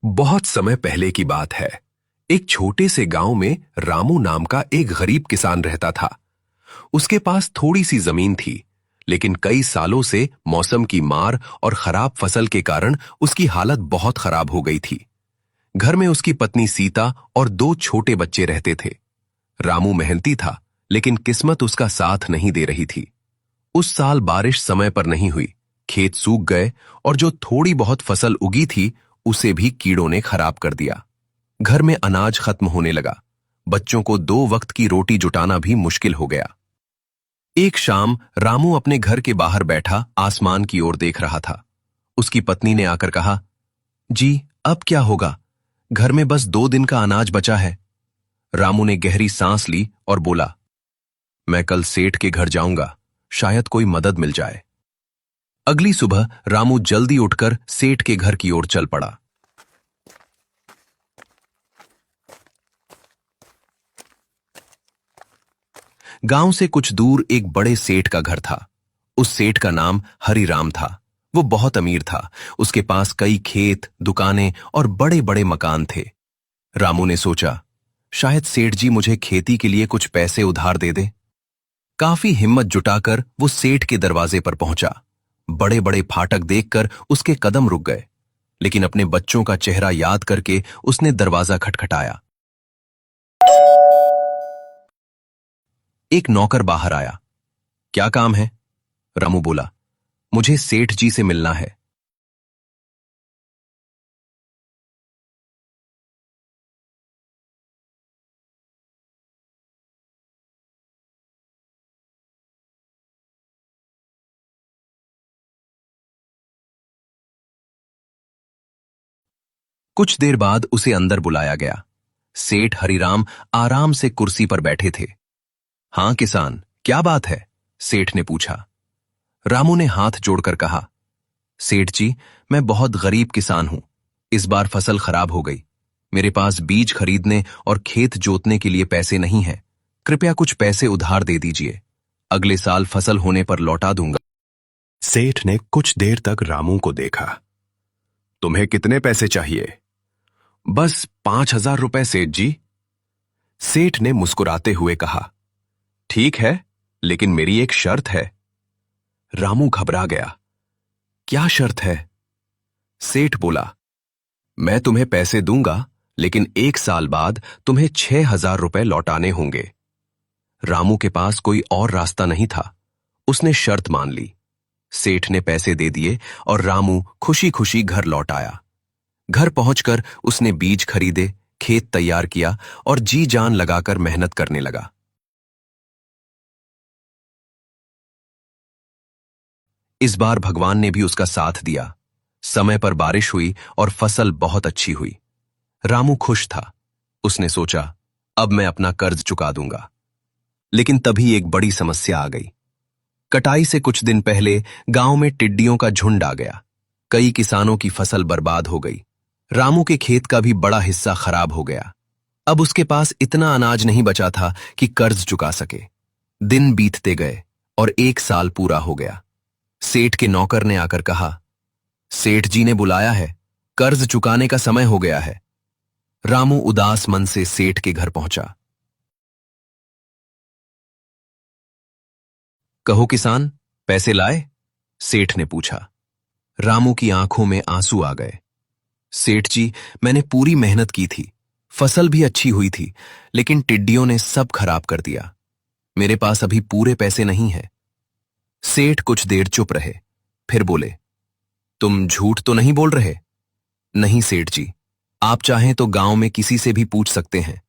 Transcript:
बहुत समय पहले की बात है। एक छोटे से गांव में रामू नाम का एक गरीब किसान रहता था। उसके पास थोड़ी सी जमीन थी, लेकिन कई सालों से मौसम की मार और खराब फसल के कारण उसकी हालत बहुत खराब हो गई थी। घर में उसकी पत्नी सीता और दो छोटे बच्चे रहते थे। रामू मेहनती था, लेकिन किस्मत उसका साथ नहीं दे रही थी। उस साल बारिश समय पर नहीं हुई, खेत सूख गए और जो थोड़ी बहुत फसल उगी थी उसे भी कीड़ों ने खराब कर दिया। घर में अनाज खत्म होने लगा। बच्चों को 2 वक्त की रोटी जुटाना भी मुश्किल हो गया। एक शाम रामू अपने घर के बाहर बैठा आसमान की ओर देख रहा था। उसकी पत्नी ने आकर कहा, जी अब क्या होगा? घर में बस 2 दिन का अनाज बचा है। रामू ने गहरी सांस ली और बोला, मैं कल सेठ के घर जाऊंगा, शायद कोई मदद मिल जाए। अगली सुबह रामू जल्दी उठकर सेठ के घर की ओर चल पड़ा। गांव से कुछ दूर एक बड़े सेठ का घर था। उस सेठ का नाम हरिराम था। वो बहुत अमीर था। उसके पास कई खेत, दुकानें और बड़े बड़े मकान थे। रामू ने सोचा, शायद सेठ जी मुझे खेती के लिए कुछ पैसे उधार दे दे। काफी हिम्मत जुटाकर वो सेठ के दरवाजे पर पहुंचा। बड़े बड़े फाटक देखकर उसके कदम रुक गए, लेकिन अपने बच्चों का चेहरा याद करके उसने दरवाजा खटखटाया। एक नौकर बाहर आया। क्या काम है? रामू बोला, मुझे सेठ जी से मिलना है। कुछ देर बाद उसे अंदर बुलाया गया। सेठ हरिराम आराम से कुर्सी पर बैठे थे। हाँ किसान, क्या बात है? सेठ ने पूछा। रामू ने हाथ जोड़कर कहा, सेठ जी, मैं बहुत गरीब किसान हूं। इस बार फसल खराब हो गई। मेरे पास बीज खरीदने और खेत जोतने के लिए पैसे नहीं हैं। कृपया कुछ पैसे उधार दे दीजिए। अगले साल फसल होने पर लौटा दूंगा। सेठ ने कुछ देर तक रामू को देखा। तुम्हें कितने पैसे चाहिए? बस 5,000 रुपए सेठ जी। सेठ ने मुस्कुराते हुए कहा, ठीक है, लेकिन मेरी एक शर्त है। रामू घबरा गया। क्या शर्त है? सेठ बोला, मैं तुम्हें पैसे दूंगा, लेकिन 1 साल बाद तुम्हें 6,000 रुपए लौटाने होंगे। रामू के पास कोई और रास्ता नहीं था। उसने शर्त मान ली। सेठ ने पैसे दे दिए और रामू खुशी खुशी घर लौट आया। घर पहुंचकर उसने बीज खरीदे, खेत तैयार किया और जी जान लगाकर मेहनत करने लगा। इस बार भगवान ने भी उसका साथ दिया। समय पर बारिश हुई और फसल बहुत अच्छी हुई। रामू खुश था। उसने सोचा, अब मैं अपना कर्ज चुका दूंगा। लेकिन तभी एक बड़ी समस्या आ गई। कटाई से कुछ दिन पहले गांव में टिड्डियों का झुंड आ गया। कई किसानों की फसल बर्बाद हो गई। रामू के खेत का भी बड़ा हिस्सा खराब हो गया। अब उसके पास इतना अनाज नहीं बचा था कि कर्ज चुका सके। दिन बीतते गए और 1 साल पूरा हो गया। सेठ के नौकर ने आकर कहा, सेठ जी ने बुलाया है, कर्ज चुकाने का समय हो गया है। रामू उदास मन से सेठ के घर पहुंचा। कहो किसान, पैसे लाए? सेठ ने पूछा। रामू की आंखों में आंसू आ गए। सेठ जी, मैंने पूरी मेहनत की थी, फसल भी अच्छी हुई थी, लेकिन टिड्डियों ने सब खराब कर दिया। मेरे पास अभी पूरे पैसे नहीं हैं। सेठ कुछ देर चुप रहे, फिर बोले, तुम झूठ तो नहीं बोल रहे? नहीं सेठ जी, आप चाहें तो गांव में किसी से भी पूछ सकते हैं।